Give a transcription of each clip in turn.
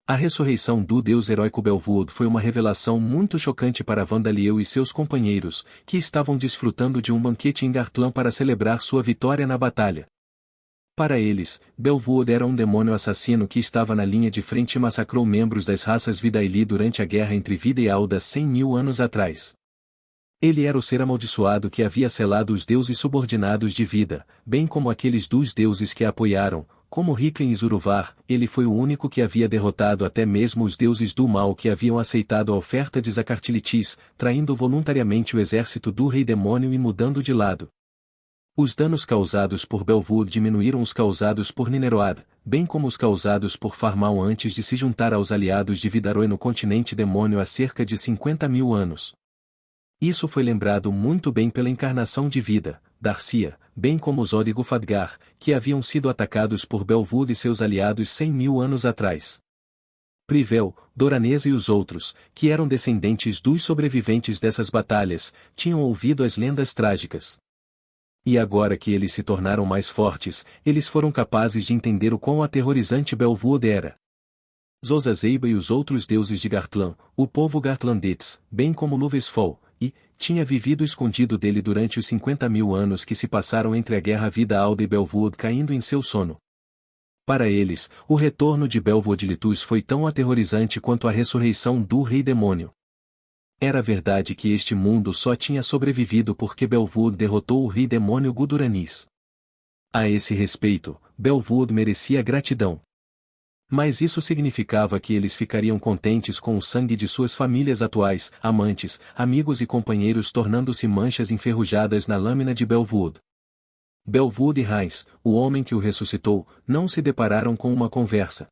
A ressurreição do deus heróico Belvood foi uma revelação muito chocante para Vandaliel e seus companheiros, que estavam desfrutando de um banquete em Gartlan para celebrar sua vitória na batalha. Para eles, Belvood era um demônio assassino que estava na linha de frente e massacrou membros das raças Vidaili durante a guerra entre Vida e Alda 100.000 anos atrás. Ele era o ser amaldiçoado que havia selado os deuses subordinados de Vida, bem como aqueles dos deuses que a apoiaram, como Riken e Zuruvar. Ele foi o único que havia derrotado até mesmo os deuses do mal que haviam aceitado a oferta de Zakartilitis, traindo voluntariamente o exército do rei demônio e mudando de lado. Os danos causados por Belvood diminuíram os causados por Nineroad, bem como os causados por Farmal antes de se juntar aos aliados de Vidaroi no continente demônio há cerca de 50.000 anos. Isso foi lembrado muito bem pela encarnação de Vida, Darcia, bem como os Od e Gufadgar, que haviam sido atacados por Belvood e seus aliados 100.000 anos atrás. Privel, Doranesa e os outros, que eram descendentes dos sobreviventes dessas batalhas, tinham ouvido as lendas trágicas. E agora que eles se tornaram mais fortes, eles foram capazes de entender o quão aterrorizante Belvood era. Zozazeiba e os outros deuses de Gartlan, o povo Gartlandetes, bem como Luvesfol, tinha vivido escondido dele durante os 50.000 anos que se passaram entre a guerra Vida Alda e Belvood caindo em seu sono. Para eles, o retorno de Belvood Litus foi tão aterrorizante quanto a ressurreição do rei demônio. Era verdade que este mundo só tinha sobrevivido porque Belvood derrotou o rei demônio Guduranis. A esse respeito, Belvood merecia gratidão. Mas isso significava que eles ficariam contentes com o sangue de suas famílias atuais, amantes, amigos e companheiros tornando-se manchas enferrujadas na lâmina de Belvood. Belvood e Heinz, o homem que o ressuscitou, não se depararam com uma conversa.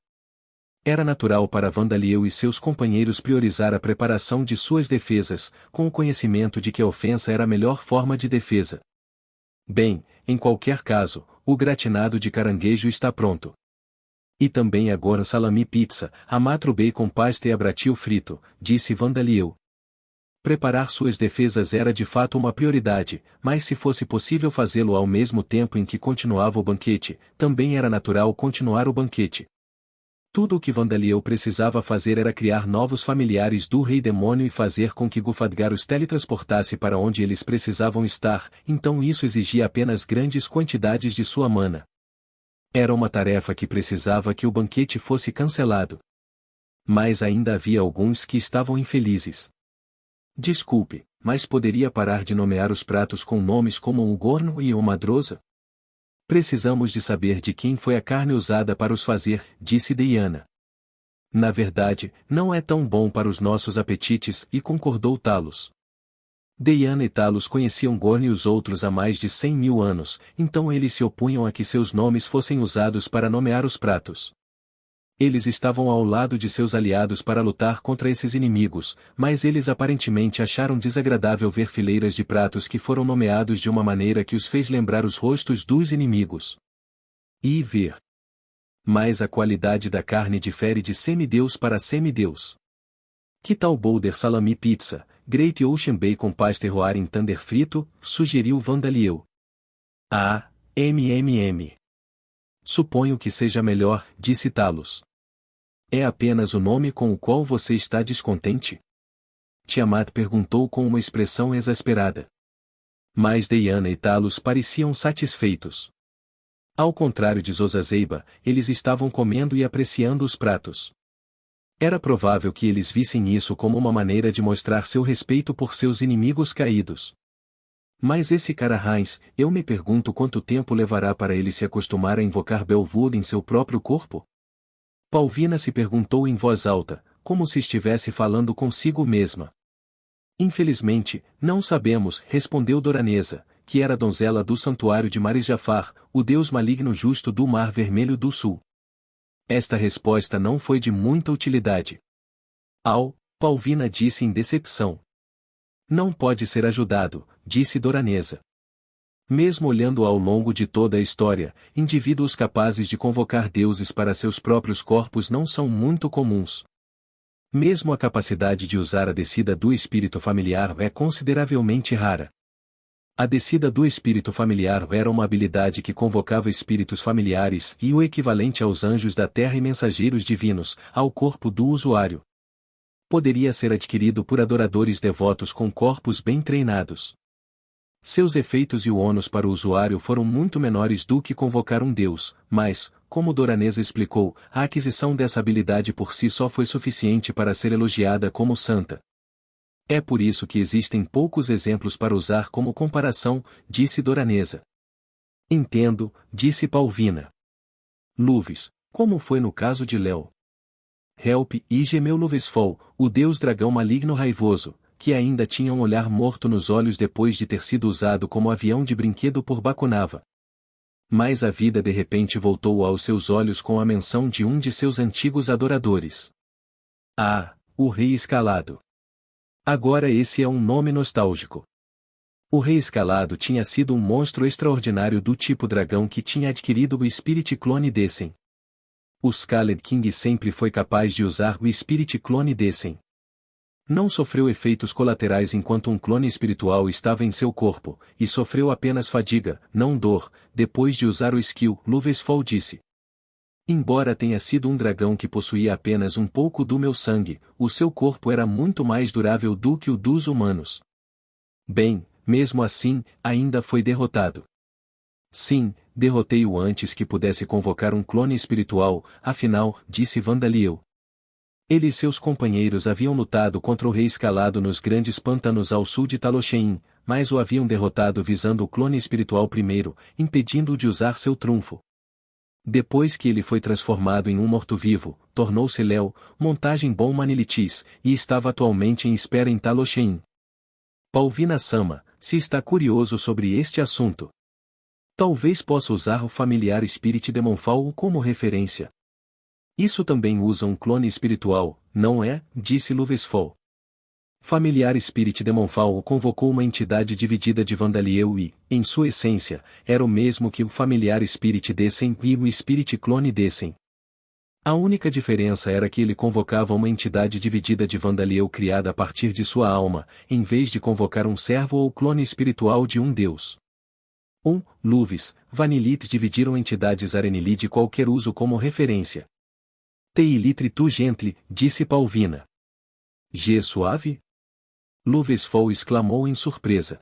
Era natural para Vandaliel e seus companheiros priorizar a preparação de suas defesas, com o conhecimento de que a ofensa era a melhor forma de defesa. Bem, em qualquer caso, o gratinado de caranguejo está pronto. E também agora salami pizza, amatro bacon pasta e abratil frito, disse Vandaliel. Preparar suas defesas era de fato uma prioridade, mas se fosse possível fazê-lo ao mesmo tempo em que continuava o banquete, também era natural continuar o banquete. Tudo o que Vandaliel precisava fazer era criar novos familiares do rei demônio e fazer com que Gufadgar os teletransportasse para onde eles precisavam estar, então isso exigia apenas grandes quantidades de sua mana. Era uma tarefa que precisava que o banquete fosse cancelado. Mas ainda havia alguns que estavam infelizes. Desculpe, mas poderia parar de nomear os pratos com nomes como o Gorno e o Madrosa? Precisamos de saber de quem foi a carne usada para os fazer, disse Diana. Na verdade, não é tão bom para os nossos apetites, e concordou Talos. Diana e Talos conheciam Gorn e os outros há mais de 100.000 anos, então eles se opunham a que seus nomes fossem usados para nomear os pratos. Eles estavam ao lado de seus aliados para lutar contra esses inimigos, mas eles aparentemente acharam desagradável ver fileiras de pratos que foram nomeados de uma maneira que os fez lembrar os rostos dos inimigos. E ver. Mas a qualidade da carne difere de semideus para semideus. Que tal Boulder Salami Pizza, Great Ocean Bacon Pasta Roaring Thunder Frito, sugeriu Vandaliel. Ah, Suponho que seja melhor, disse Talos. É apenas o nome com o qual você está descontente? Tiamat perguntou com uma expressão exasperada. Mas Diana e Talos pareciam satisfeitos. Ao contrário de Zozazeiba, eles estavam comendo e apreciando os pratos. Era provável que eles vissem isso como uma maneira de mostrar seu respeito por seus inimigos caídos. Mas esse cara Heinz, eu me pergunto quanto tempo levará para ele se acostumar a invocar Belvood em seu próprio corpo? Palvina se perguntou em voz alta, como se estivesse falando consigo mesma. Infelizmente, não sabemos, respondeu Doranesa, que era donzela do santuário de Maris Jafar, o deus maligno justo do Mar Vermelho do Sul. Esta resposta não foi de muita utilidade. Palvina disse em decepção. Não pode ser ajudado, disse Doranesa. Mesmo olhando ao longo de toda a história, indivíduos capazes de convocar deuses para seus próprios corpos não são muito comuns. Mesmo a capacidade de usar a descida do espírito familiar é consideravelmente rara. A descida do espírito familiar era uma habilidade que convocava espíritos familiares e o equivalente aos anjos da terra e mensageiros divinos, ao corpo do usuário. Poderia ser adquirido por adoradores devotos com corpos bem treinados. Seus efeitos e o ônus para o usuário foram muito menores do que convocar um deus, mas, como Doranesa explicou, a aquisição dessa habilidade por si só foi suficiente para ser elogiada como santa. É por isso que existem poucos exemplos para usar como comparação, disse Doranesa. Entendo, disse Palvina. Luves, como foi no caso de Léo. Help, e gemeu Luvesfol, o deus dragão maligno raivoso, que ainda tinha um olhar morto nos olhos depois de ter sido usado como avião de brinquedo por Bakunava. Mas a vida de repente voltou aos seus olhos com a menção de um de seus antigos adoradores. Ah, o Rei Escalado. Agora esse é um nome nostálgico. O Rei Escalado tinha sido um monstro extraordinário do tipo dragão que tinha adquirido o Spirit Clone Dessen. O Scaled King sempre foi capaz de usar o Spirit Clone Dessen. Não sofreu efeitos colaterais enquanto um clone espiritual estava em seu corpo, e sofreu apenas fadiga, não dor, depois de usar o skill, Luvesfol disse. Embora tenha sido um dragão que possuía apenas um pouco do meu sangue, o seu corpo era muito mais durável do que o dos humanos. Bem, mesmo assim, ainda foi derrotado. Sim, derrotei-o antes que pudesse convocar um clone espiritual, afinal, disse Vandaliel. Ele e seus companheiros haviam lutado contra o Rei Escalado nos grandes pântanos ao sul de Talosheim, mas o haviam derrotado visando o clone espiritual primeiro, impedindo-o de usar seu trunfo. Depois que ele foi transformado em um morto-vivo, tornou-se Léo, montagem Bom Manilitis, e estava atualmente em espera em Talosheim. Palvina Sama, se está curioso sobre este assunto, talvez possa usar o familiar Spirit Demonfall como referência. Isso também usa um clone espiritual, não é? Disse Luvesfol. Familiar Spirit Demonfall convocou uma entidade dividida de Vandaliel e, em sua essência, era o mesmo que o familiar Spirit Dessen e o Spirit Clone Dessen. A única diferença era que ele convocava uma entidade dividida de Vandaliel criada a partir de sua alma, em vez de convocar um servo ou clone espiritual de um deus. Luves, Vanilit dividiram entidades Arenili de qualquer uso como referência. Teilitre tu gentle, disse Palvina. G suave? Luvesfol exclamou em surpresa.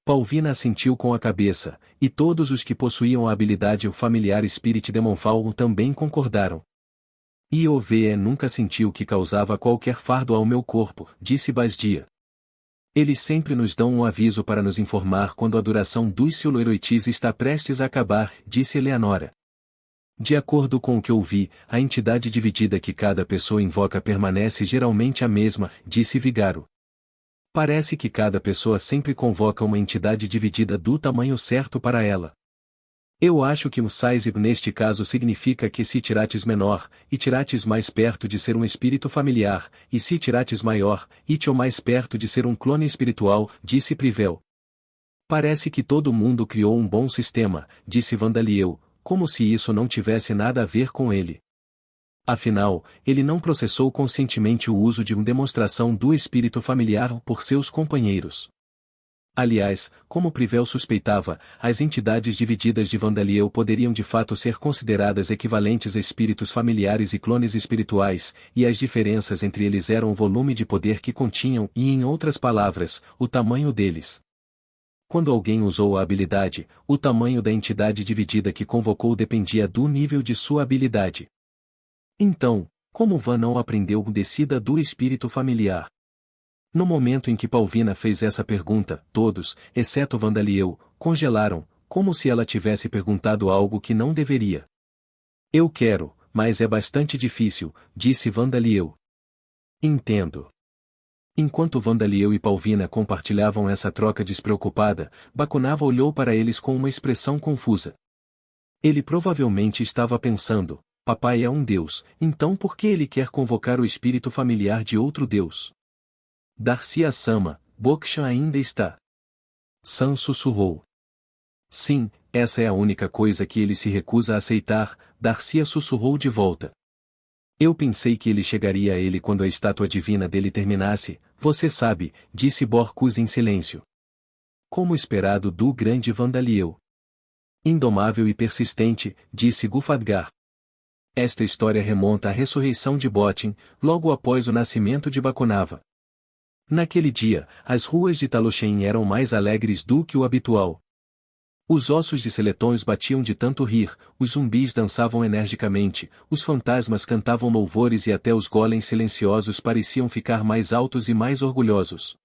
Palvina assentiu com a cabeça, e todos os que possuíam a habilidade o familiar Spirit Demonfall também concordaram. Iove nunca sentiu que causava qualquer fardo ao meu corpo, disse Basdia. Eles sempre nos dão um aviso para nos informar quando a duração dos Siloeroitis está prestes a acabar, disse Eleanora. De acordo com o que ouvi, a entidade dividida que cada pessoa invoca permanece geralmente a mesma, disse Vigaro. Parece que cada pessoa sempre convoca uma entidade dividida do tamanho certo para ela. Eu acho que o size neste caso significa que se Tirates menor, e Tirates mais perto de ser um espírito familiar, e se Tirates maior, Itio mais perto de ser um clone espiritual, disse Privel. Parece que todo mundo criou um bom sistema, disse Vandaliel, como se isso não tivesse nada a ver com ele. Afinal, ele não processou conscientemente o uso de uma demonstração do espírito familiar por seus companheiros. Aliás, como Privel suspeitava, as entidades divididas de Vandaliel poderiam de fato ser consideradas equivalentes a espíritos familiares e clones espirituais, e as diferenças entre eles eram o volume de poder que continham e, em outras palavras, o tamanho deles. Quando alguém usou a habilidade, o tamanho da entidade dividida que convocou dependia do nível de sua habilidade. Então, como Van não aprendeu o descida do espírito familiar? No momento em que Palvina fez essa pergunta, todos, exceto Vandaliel, congelaram, como se ela tivesse perguntado algo que não deveria. Eu quero, mas é bastante difícil, disse Vandaliel. Entendo. Enquanto Vandaliel e Palvina compartilhavam essa troca despreocupada, Bakunava olhou para eles com uma expressão confusa. Ele provavelmente estava pensando, papai é um deus, então por que ele quer convocar o espírito familiar de outro deus? Darcia Sama, Bokshan ainda está. San sussurrou. Sim, essa é a única coisa que ele se recusa a aceitar, Darcia sussurrou de volta. Eu pensei que ele chegaria a ele quando a estátua divina dele terminasse, você sabe, disse Borcus em silêncio. Como esperado do grande Vandaliel. Indomável e persistente, disse Gufadgar. Esta história remonta à ressurreição de Botin, logo após o nascimento de Baconava. Naquele dia, as ruas de Talosheim eram mais alegres do que o habitual. Os ossos de seletões batiam de tanto rir, os zumbis dançavam energicamente, os fantasmas cantavam louvores e até os golems silenciosos pareciam ficar mais altos e mais orgulhosos.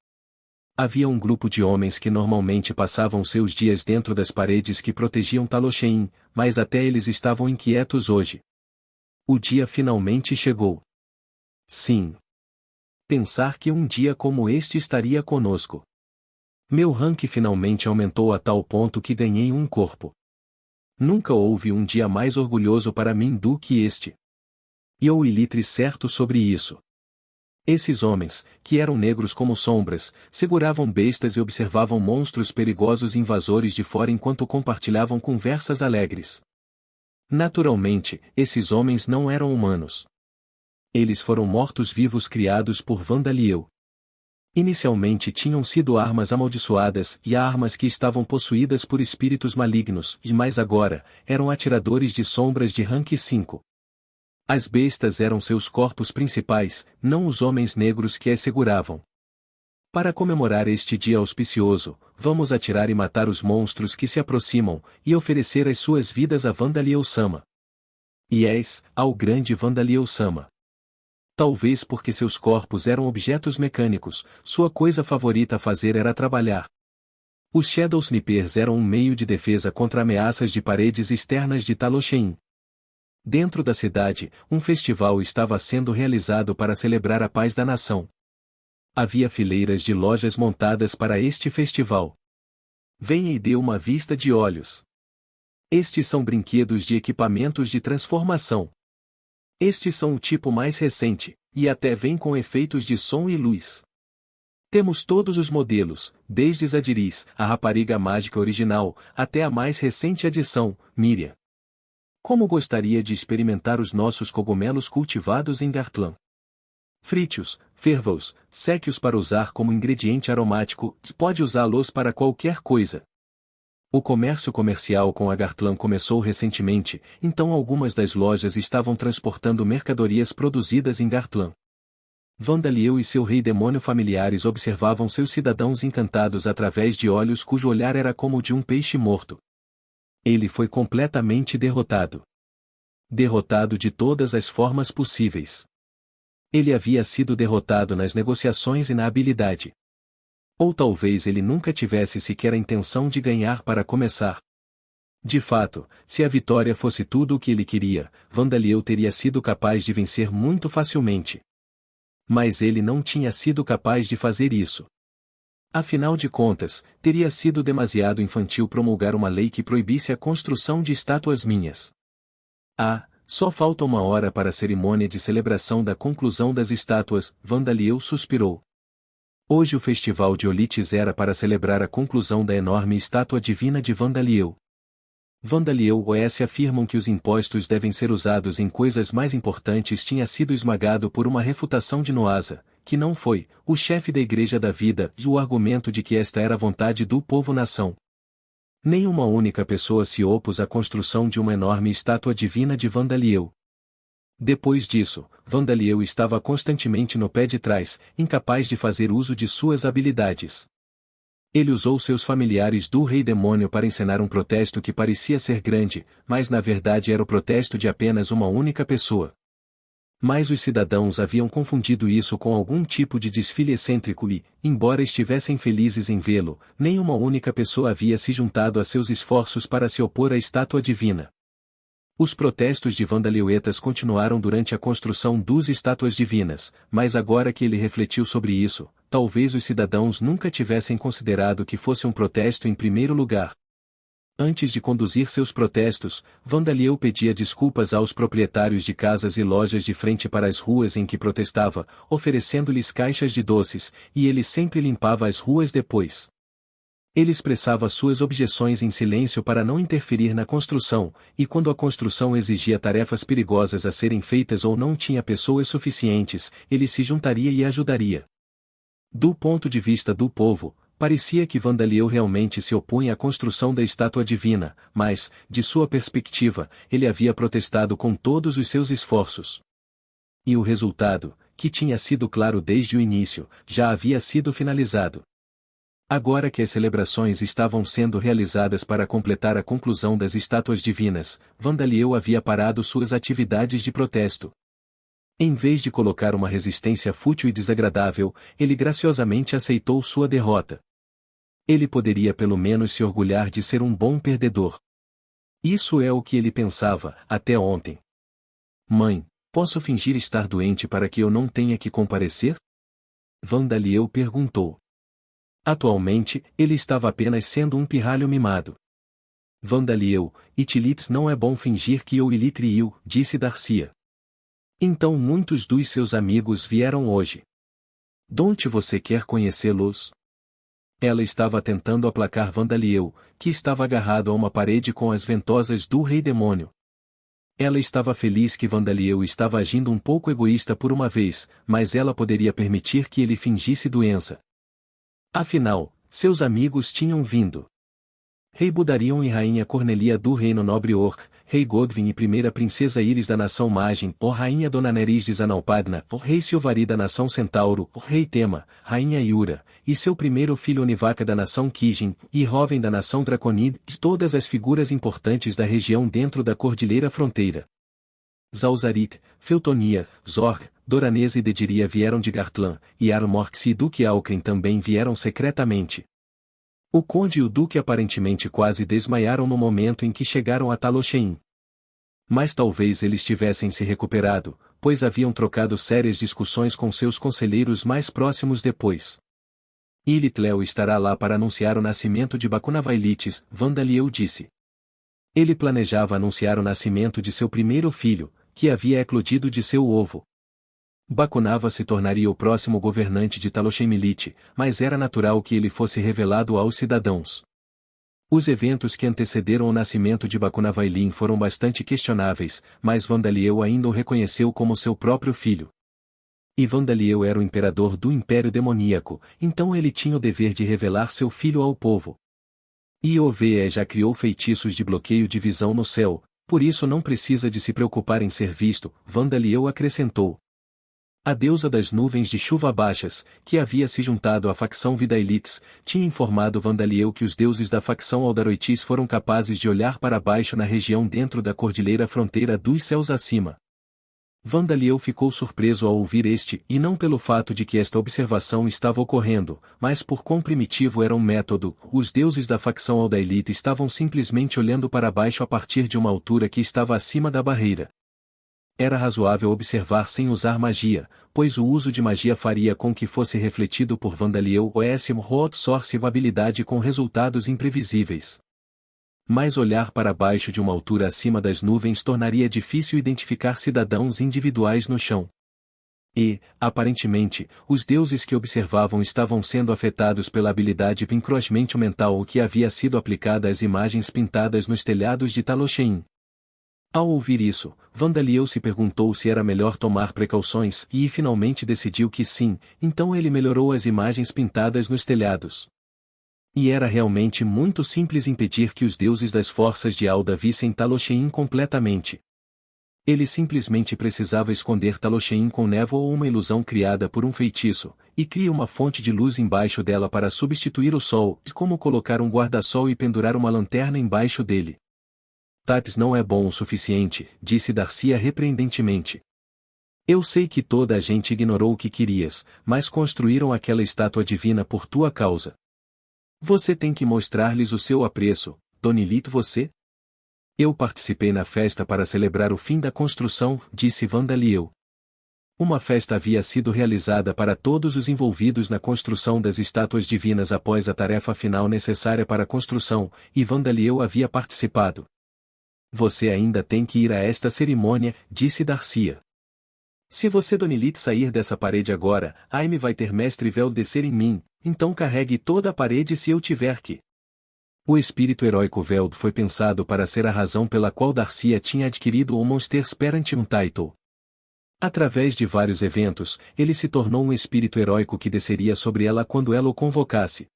Havia um grupo de homens que normalmente passavam seus dias dentro das paredes que protegiam Talosheim, mas até eles estavam inquietos hoje. O dia finalmente chegou. Sim. Pensar que um dia como este estaria conosco. Meu rank finalmente aumentou a tal ponto que ganhei um corpo. Nunca houve um dia mais orgulhoso para mim do que este. E eu ilitre certo sobre isso. Esses homens, que eram negros como sombras, seguravam bestas e observavam monstros perigosos invasores de fora enquanto compartilhavam conversas alegres. Naturalmente, esses homens não eram humanos. Eles foram mortos-vivos criados por Vandaliel. Inicialmente tinham sido armas amaldiçoadas e armas que estavam possuídas por espíritos malignos, mas agora, eram atiradores de sombras de rank 5. As bestas eram seus corpos principais, não os homens negros que as seguravam. Para comemorar este dia auspicioso, vamos atirar e matar os monstros que se aproximam, e oferecer as suas vidas a Vandaliel-sama. Yes, ao grande Vandaliel-sama. Talvez porque seus corpos eram objetos mecânicos, sua coisa favorita a fazer era trabalhar. Os Shadow Snipers eram um meio de defesa contra ameaças de paredes externas de Talosheim. Dentro da cidade, um festival estava sendo realizado para celebrar a paz da nação. Havia fileiras de lojas montadas para este festival. Venha e dê uma vista de olhos. Estes são brinquedos de equipamentos de transformação. Estes são o tipo mais recente, e até vêm com efeitos de som e luz. Temos todos os modelos, desde Zadiris, a rapariga mágica original, até a mais recente adição, Miriam. Como gostaria de experimentar os nossos cogumelos cultivados em Gartlan? Frite-os, ferva-os, seque-os para usar como ingrediente aromático, pode usá-los para qualquer coisa. O comércio comercial com a Gartlan começou recentemente, então algumas das lojas estavam transportando mercadorias produzidas em Gartlan. Vandaliel e seu rei-demônio familiares observavam seus cidadãos encantados através de olhos cujo olhar era como o de um peixe morto. Ele foi completamente derrotado. Derrotado de todas as formas possíveis. Ele havia sido derrotado nas negociações e na habilidade. Ou talvez ele nunca tivesse sequer a intenção de ganhar para começar. De fato, se a vitória fosse tudo o que ele queria, Vandaliel teria sido capaz de vencer muito facilmente. Mas ele não tinha sido capaz de fazer isso. Afinal de contas, teria sido demasiado infantil promulgar uma lei que proibisse a construção de estátuas minhas. Só falta uma hora para a cerimônia de celebração da conclusão das estátuas, Vandaliel suspirou. Hoje o festival de Olites era para celebrar a conclusão da enorme estátua divina de Vandaliel. Vandaliel OS afirmam que os impostos devem ser usados em coisas mais importantes tinha sido esmagado por uma refutação de Noasa, que não foi, o chefe da Igreja da Vida, e o argumento de que esta era a vontade do povo-nação. Nenhuma única pessoa se opôs à construção de uma enorme estátua divina de Vandaliel. Depois disso, Vandaliel estava constantemente no pé de trás, incapaz de fazer uso de suas habilidades. Ele usou seus familiares do Rei-Demônio para encenar um protesto que parecia ser grande, mas na verdade era o protesto de apenas uma única pessoa. Mas os cidadãos haviam confundido isso com algum tipo de desfile excêntrico e, embora estivessem felizes em vê-lo, nenhuma única pessoa havia se juntado a seus esforços para se opor à estátua divina. Os protestos de Vandaleuetas continuaram durante a construção dos estátuas divinas, mas agora que ele refletiu sobre isso, talvez os cidadãos nunca tivessem considerado que fosse um protesto em primeiro lugar. Antes de conduzir seus protestos, Vandaliel pedia desculpas aos proprietários de casas e lojas de frente para as ruas em que protestava, oferecendo-lhes caixas de doces, e ele sempre limpava as ruas depois. Ele expressava suas objeções em silêncio para não interferir na construção, e quando a construção exigia tarefas perigosas a serem feitas ou não tinha pessoas suficientes, ele se juntaria e ajudaria. Do ponto de vista do povo, Parecia que Vandaliel realmente se opunha à construção da estátua divina, mas, de sua perspectiva, ele havia protestado com todos os seus esforços. E o resultado, que tinha sido claro desde o início, já havia sido finalizado. Agora que as celebrações estavam sendo realizadas para completar a conclusão das estátuas divinas, Vandaliel havia parado suas atividades de protesto. Em vez de colocar uma resistência fútil e desagradável, ele graciosamente aceitou sua derrota. Ele poderia pelo menos se orgulhar de ser um bom perdedor. Isso é o que ele pensava, até ontem. Mãe, posso fingir estar doente para que eu não tenha que comparecer? Vandaliel perguntou. Atualmente, ele estava apenas sendo um pirralho mimado. Vandaliel, Itilitz não é bom fingir que eu ilitriu, disse Darcia. Então muitos dos seus amigos vieram hoje. Donde você quer conhecê-los? Ela estava tentando aplacar Vandaliel, que estava agarrado a uma parede com as ventosas do rei demônio. Ela estava feliz que Vandaliel estava agindo um pouco egoísta por uma vez, mas ela poderia permitir que ele fingisse doença. Afinal, seus amigos tinham vindo. Rei Budarion e Rainha Cornelia do Reino Nobre Orc, Rei Godwin e Primeira Princesa Íris da Nação Magem, ó Rainha Dona Neris de Zanalpadna, ó Rei Silvari da Nação Centauro, ó Rei Tema, Rainha Yura, e seu primeiro filho Onivaca da Nação Kijin, e Roven da Nação Draconid, e todas as figuras importantes da região dentro da Cordilheira Fronteira. Zalzarit, Feutonia, Zorg, Doranese e Dediria vieram de Gartlan, e Armorx e Duque Alcren também vieram secretamente. O conde e o duque aparentemente quase desmaiaram no momento em que chegaram a Talosheim. Mas talvez eles tivessem se recuperado, pois haviam trocado sérias discussões com seus conselheiros mais próximos depois. Ilitleo estará lá para anunciar o nascimento de Bacunavailites, Vandaliel disse. Ele planejava anunciar o nascimento de seu primeiro filho, que havia eclodido de seu ovo. Bacunava se tornaria o próximo governante de Talosheimilite, mas era natural que ele fosse revelado aos cidadãos. Os eventos que antecederam o nascimento de Bacunavailin foram bastante questionáveis, mas Vandaliel ainda o reconheceu como seu próprio filho. E Vandaliel era o imperador do Império Demoníaco, então ele tinha o dever de revelar seu filho ao povo. Iove já criou feitiços de bloqueio de visão no céu, por isso não precisa de se preocupar em ser visto, Vandaliel acrescentou. A deusa das nuvens de chuva baixas, que havia se juntado à facção Vidaelites, tinha informado Vandaliel que os deuses da facção Aldaroitis foram capazes de olhar para baixo na região dentro da cordilheira fronteira dos céus acima. Vandaliel ficou surpreso ao ouvir e não pelo fato de que esta observação estava ocorrendo, mas por quão primitivo era um método. Os deuses da facção Aldaelite estavam simplesmente olhando para baixo a partir de uma altura que estava acima da barreira. Era razoável observar sem usar magia, pois o uso de magia faria com que fosse refletido por Vandaliel o S.M. Root Source habilidade com resultados imprevisíveis. Mas olhar para baixo de uma altura acima das nuvens tornaria difícil identificar cidadãos individuais no chão. E, aparentemente, os deuses que observavam estavam sendo afetados pela habilidade encroachment mental que havia sido aplicada às imagens pintadas nos telhados de Talosheim. Ao ouvir isso, Vandaliel se perguntou se era melhor tomar precauções e finalmente decidiu que sim, então ele melhorou as imagens pintadas nos telhados. E era realmente muito simples impedir que os deuses das forças de Alda vissem Talosheim completamente. Ele simplesmente precisava esconder Talosheim com névoa ou uma ilusão criada por um feitiço, e cria uma fonte de luz embaixo dela para substituir o sol, como colocar um guarda-sol e pendurar uma lanterna embaixo dele. Tats não é bom o suficiente, disse Darcia repreendentemente. Eu sei que toda a gente ignorou o que querias, mas construíram aquela estátua divina por tua causa. Você tem que mostrar-lhes o seu apreço, Donilito você? Eu participei na festa para celebrar o fim da construção, disse Vandaliel. Uma festa havia sido realizada para todos os envolvidos na construção das estátuas divinas após a tarefa final necessária para a construção, e Vandaliel havia participado. Você ainda tem que ir a esta cerimônia, disse Darcia. Se você Donilite sair dessa parede agora, Aime vai ter mestre véu descer em mim, então carregue toda a parede se eu tiver que. O espírito heróico Veld foi pensado para ser a razão pela qual Darcia tinha adquirido o Monsters Parentum Title. Através de vários eventos, ele se tornou um espírito heróico que desceria sobre ela quando ela o convocasse.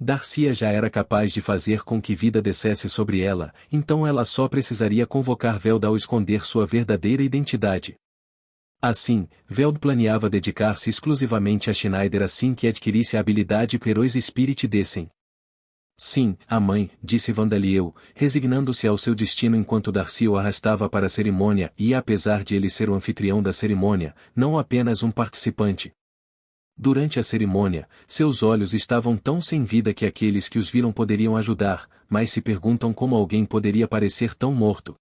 Darcia já era capaz de fazer com que vida descesse sobre ela, então ela só precisaria convocar Veld ao esconder sua verdadeira identidade. Assim, Veld planeava dedicar-se exclusivamente a Schneider assim que adquirisse a habilidade Heroes Spirit Descent. Sim, a mãe, disse Vandaliel, resignando-se ao seu destino enquanto Darcy o arrastava para a cerimônia e apesar de ele ser o anfitrião da cerimônia, não apenas um participante. Durante a cerimônia, seus olhos estavam tão sem vida que aqueles que os viram poderiam ajudar, mas se perguntam como alguém poderia parecer tão morto.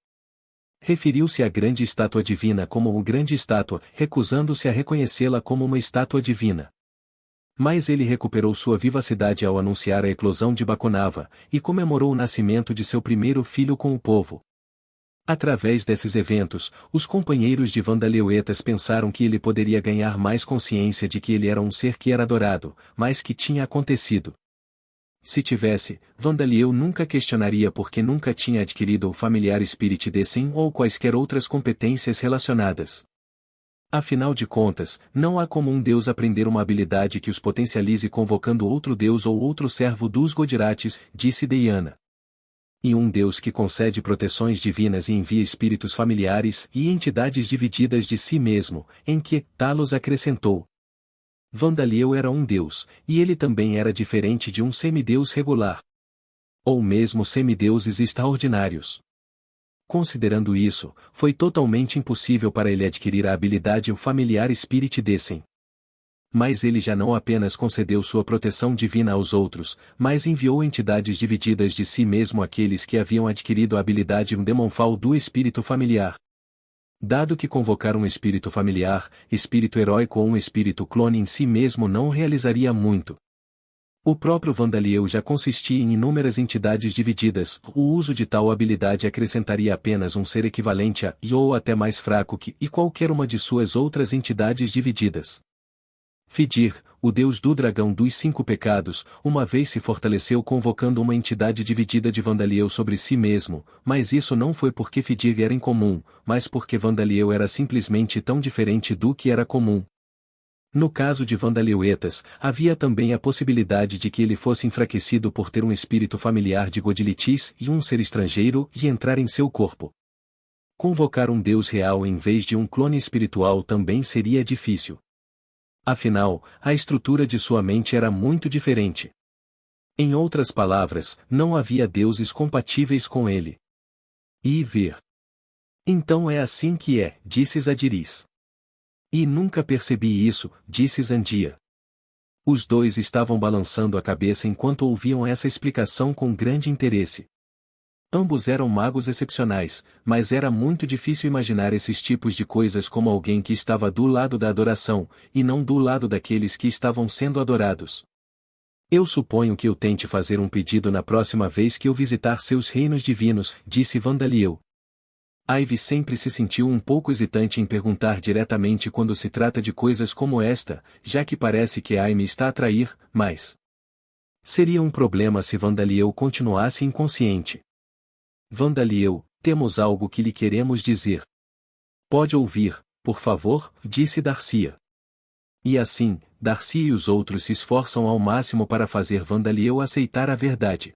Referiu-se à grande estátua divina como o grande estátua, recusando-se a reconhecê-la como uma estátua divina. Mas ele recuperou sua vivacidade ao anunciar a eclosão de Baconava, e comemorou o nascimento de seu primeiro filho com o povo. Através desses eventos, os companheiros de Vandaleuetas pensaram que ele poderia ganhar mais consciência de que ele era um ser que era adorado, mas que tinha acontecido. Se tivesse, Vandaliel nunca questionaria porque nunca tinha adquirido o familiar Spirit Descent ou quaisquer outras competências relacionadas. Afinal de contas, não há como um deus aprender uma habilidade que os potencialize convocando outro deus ou outro servo dos Godirates, disse Diana. E um deus que concede proteções divinas e envia espíritos familiares e entidades divididas de si mesmo, em que, Talos acrescentou. Vandaliel era um deus, e ele também era diferente de um semideus regular. Ou mesmo semideuses extraordinários. Considerando isso, foi totalmente impossível para ele adquirir a habilidade o familiar Spirit Descent. Mas ele já não apenas concedeu sua proteção divina aos outros, mas enviou entidades divididas de si mesmo àqueles que haviam adquirido a habilidade Demonfall do espírito familiar. Dado que convocar um espírito familiar, espírito heróico ou um espírito clone em si mesmo não realizaria muito. O próprio Vandaliel já consistia em inúmeras entidades divididas, o uso de tal habilidade acrescentaria apenas um ser equivalente a ou até mais fraco que e qualquer uma de suas outras entidades divididas. Fidir, o deus do dragão dos 5 pecados, uma vez se fortaleceu convocando uma entidade dividida de Vandaliel sobre si mesmo, mas isso não foi porque Fidir era incomum, mas porque Vandaliel era simplesmente tão diferente do que era comum. No caso de Vandaleuetas, havia também a possibilidade de que ele fosse enfraquecido por ter um espírito familiar de Godilitis e um ser estrangeiro e entrar em seu corpo. Convocar um deus real em vez de um clone espiritual também seria difícil. Afinal, a estrutura de sua mente era muito diferente. Em outras palavras, não havia deuses compatíveis com ele. E ver. Então é assim que é, disse Zadiris. E nunca percebi isso, disse Zandia. Os dois estavam balançando a cabeça enquanto ouviam essa explicação com grande interesse. Ambos eram magos excepcionais, mas era muito difícil imaginar esses tipos de coisas como alguém que estava do lado da adoração, e não do lado daqueles que estavam sendo adorados. Eu suponho que eu tente fazer um pedido na próxima vez que eu visitar seus reinos divinos, disse Vandaliel. Ivy sempre se sentiu um pouco hesitante em perguntar diretamente quando se trata de coisas como esta, já que parece que Amy está a atrair, mas seria um problema se Vandaliel continuasse inconsciente. Vandaliel, temos algo que lhe queremos dizer. Pode ouvir, por favor, disse Darcia. E assim, Darcy e os outros se esforçam ao máximo para fazer Vandaliel aceitar a verdade.